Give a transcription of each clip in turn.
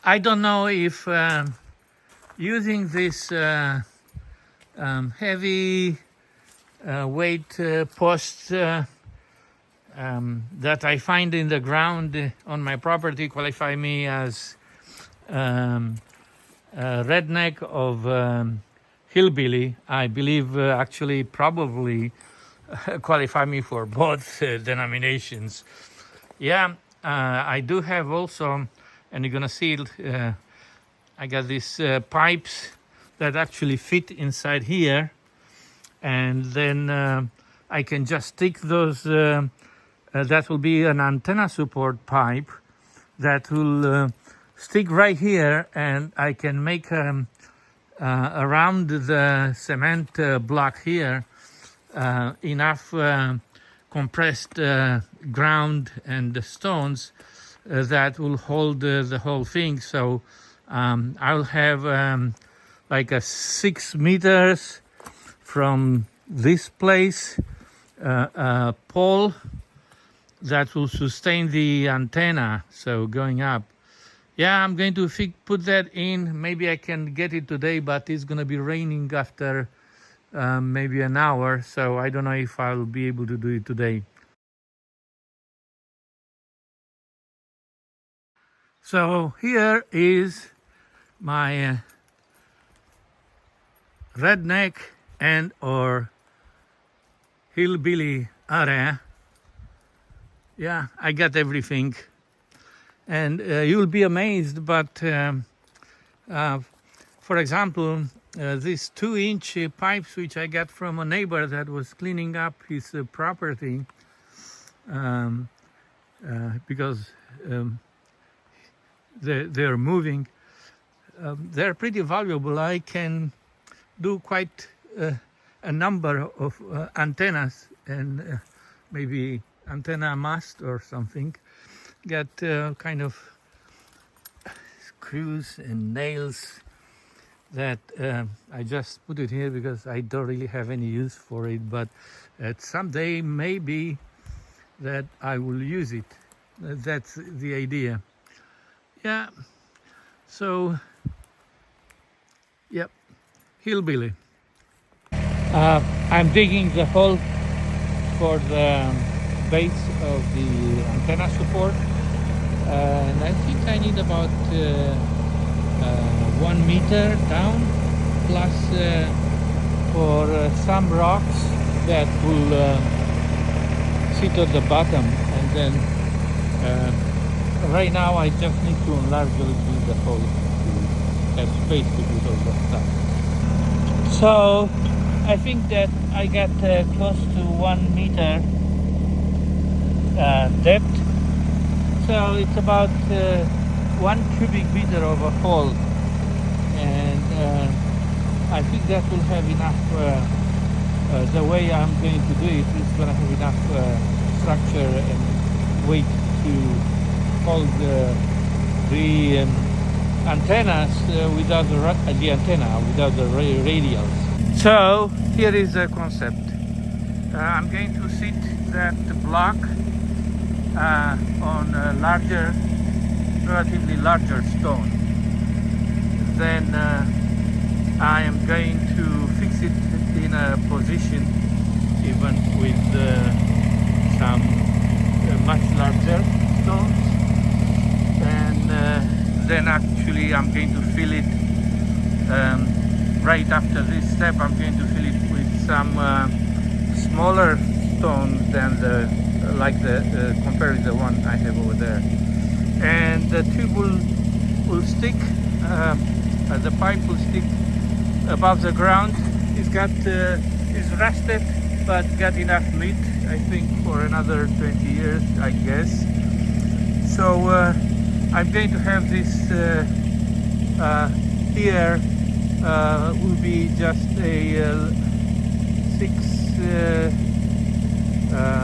I don't know if using this heavy weight posts that I find in the ground on my property qualify me as redneck of hillbilly. I believe actually probably qualify me for both denominations. Yeah, I do have also, and you're gonna see it, I got these pipes that actually fit inside here, and then I can just stick those, that will be an antenna support pipe that will stick right here, and I can make around the cement block here enough compressed ground and the stones that will hold the whole thing. So I'll have like a 6 meters from this place a pole that will sustain the antenna, so going up. Yeah, I'm going to put that in. Maybe I can get it today, but it's going to be raining after maybe an hour, so I don't know if I'll be able to do it today. So here is my redneck and or hillbilly area. Yeah, I got everything, and you'll be amazed, but for example, these 2-inch pipes which I got from a neighbor that was cleaning up his property because they're moving, they're pretty valuable. I can do quite a number of antennas and maybe antenna mast or something. Got kind of screws and nails that I just put it here because I don't really have any use for it, but someday maybe that I will use it. That's the idea. Yeah, so yep, hillbilly. I'm digging the hole for the base of the antenna support, and I think I need about 1 meter down, plus for some rocks that will sit at the bottom, and then right now I just need to enlarge a little bit the hole to have space to do all that stuff. So I think that I got close to 1 meter depth, so it's about 1 cubic meter of a hole, and I think that will have enough. The way I'm going to do it is going to have enough structure and weight to hold the antennas without the antenna without the radials. So here is the concept. I'm going to sit that block on a relatively larger stone. Then I am going to fix it in a position even with some much larger stones, and then actually I'm going to fill it right after this step. I'm going to fill it with some smaller stones than compared to the one I have over there, and the tube will stick, the pipe will stick above the ground. It's rusted, but got enough meat, I think, for another 20 years, I guess. So I'm going to have this here will be just a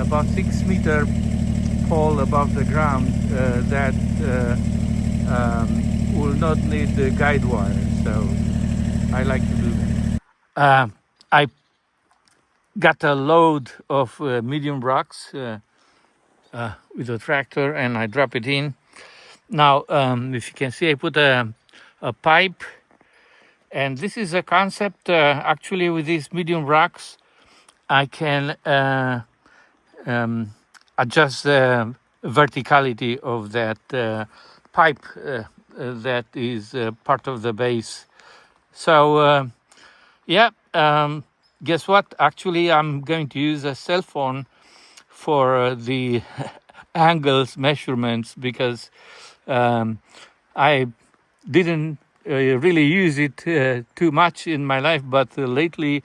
about 6 meter pole above the ground that will not need the guide wire. So I like to do that. I got a load of medium rocks with a tractor, and I drop it in. Now, if you can see, I put a pipe, and this is a concept. Actually, with these medium rocks, I can adjust the verticality of that pipe that is part of the base. So yeah, guess what? Actually, I'm going to use a cell phone for the angles measurements because I didn't really use it too much in my life, but lately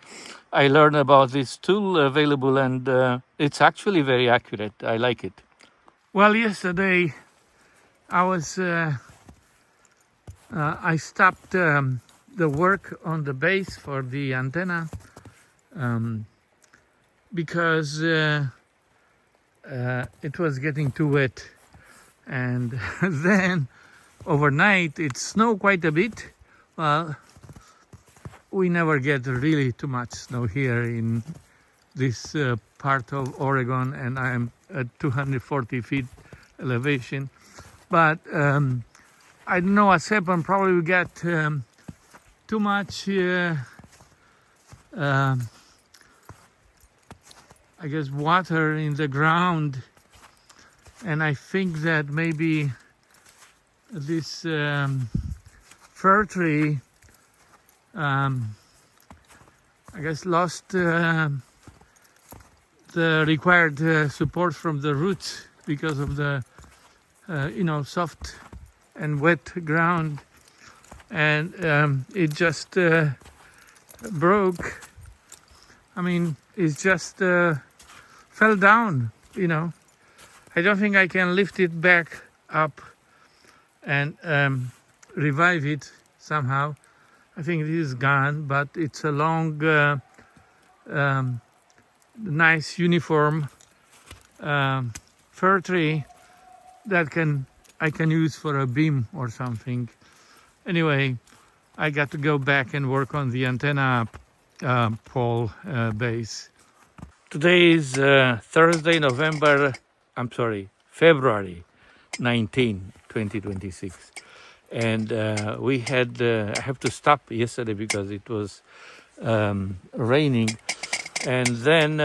I learned about this tool available, and it's actually very accurate. I like it. Well, yesterday I stopped the work on the base for the antenna because it was getting too wet, and then overnight it snowed quite a bit. Well, we never get really too much snow here in this part of Oregon, and I'm at 240 feet elevation. But I don't know what's happened. Probably we got too much, I guess, water in the ground, and I think that maybe this fir tree, I guess, lost the required support from the roots because of the soft and wet ground, and it just broke. I mean, it just fell down. I don't think I can lift it back up and revive it somehow. I think it is gone, but it's a long, nice, uniform fir tree that I can use for a beam or something. Anyway, I got to go back and work on the antenna pole base. Today is February 19, 2026. And we had, I have to stop yesterday because it was raining. And then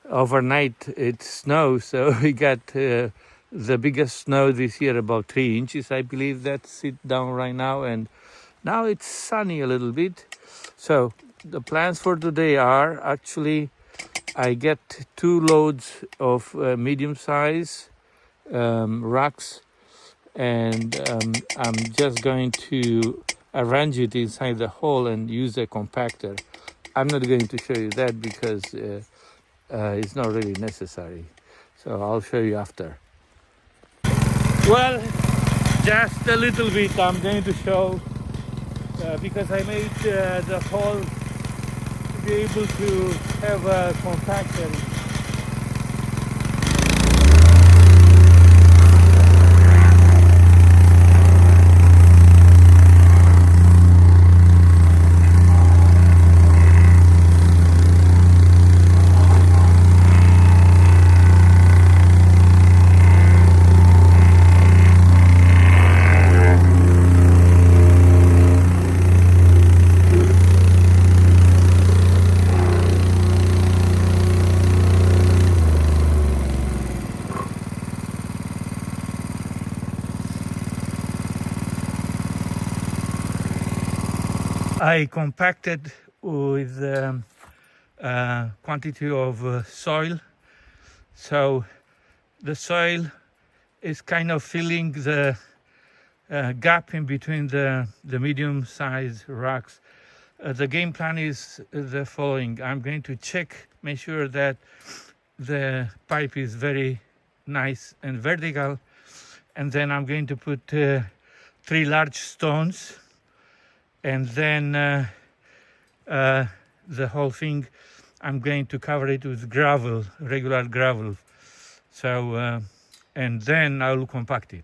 overnight it snowed, so we got the biggest snow this year, about 3 inches, I believe. That's it down right now. And now it's sunny a little bit. So the plans for today are actually I get 2 loads of medium size rocks, and I'm just going to arrange it inside the hole and use a compactor. I'm not going to show you that because it's not really necessary. So I'll show you after. Well, just a little bit I'm going to show because I made the hole to be able to have a compactor. I compacted with quantity of soil. So the soil is kind of filling the gap in between the medium-sized rocks. The game plan is the following. I'm going to make sure that the pipe is very nice and vertical, and then I'm going to put 3 large stones, and then the whole thing, I'm going to cover it with gravel, regular gravel. So and then I'll compact it.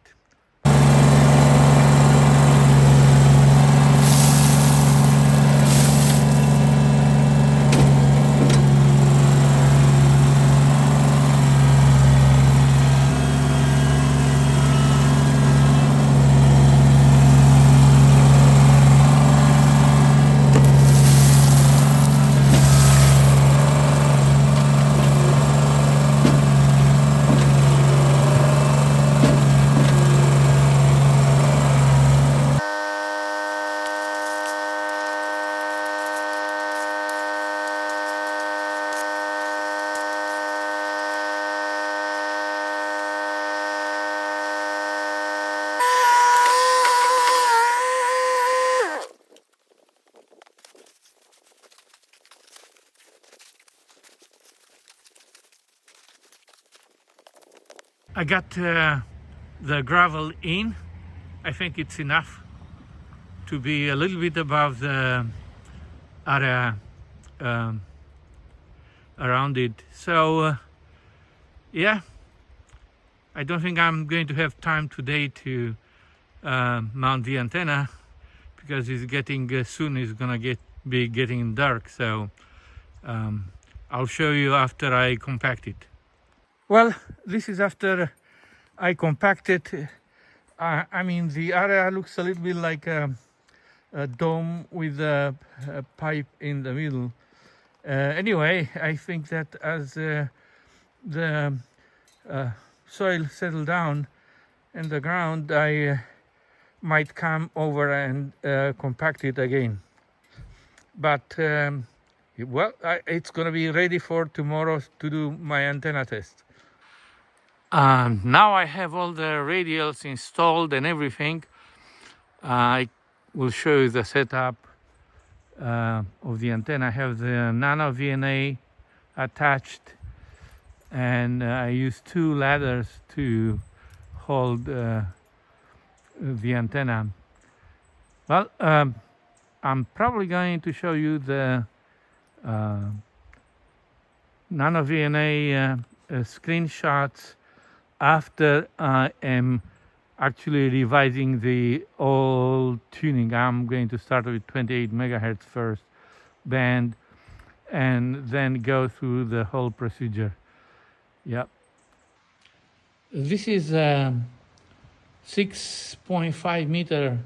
I got the gravel in. I think it's enough to be a little bit above the area around it. So yeah, I don't think I'm going to have time today to mount the antenna, because it's getting soon it's gonna be getting dark. So I'll show you after I compact it. Well, this is after I compacted. I mean, the area looks a little bit like a dome with a pipe in the middle. Anyway, I think that as the soil settle down in the ground, I might come over and compact it again. But well, it's gonna be ready for tomorrow to do my antenna test. Now I have all the radials installed and everything. I will show you the setup of the antenna. I have the nano VNA attached, and I use 2 ladders to hold the antenna. Well, I'm probably going to show you the nano VNA screenshots after I am actually revising the old tuning. I'm going to start with 28 megahertz first band and then go through the whole procedure. Yep. This is a 6.5 meter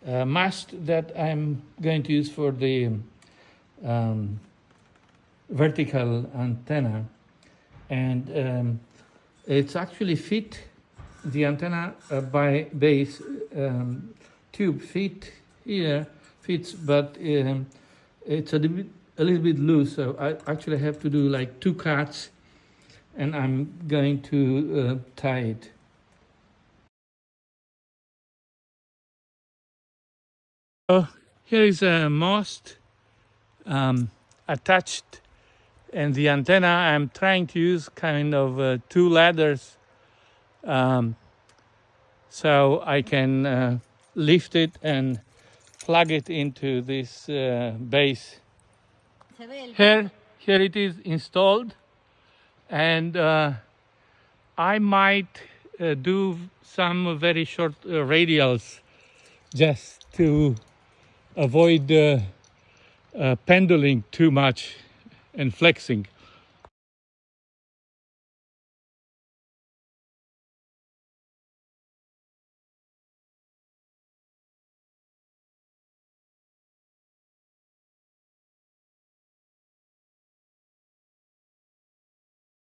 mast that I'm going to use for the vertical antenna, and it's actually fit. The antenna by base tube fits, but it's a little bit loose, so I actually have to do like 2 cuts, and I'm going to tie it. So here is a mast attached, and the antenna I'm trying to use kind of 2 ladders, so I can lift it and plug it into this base. Here it is installed, and I might do some very short radials just to avoid pendling too much and flexing.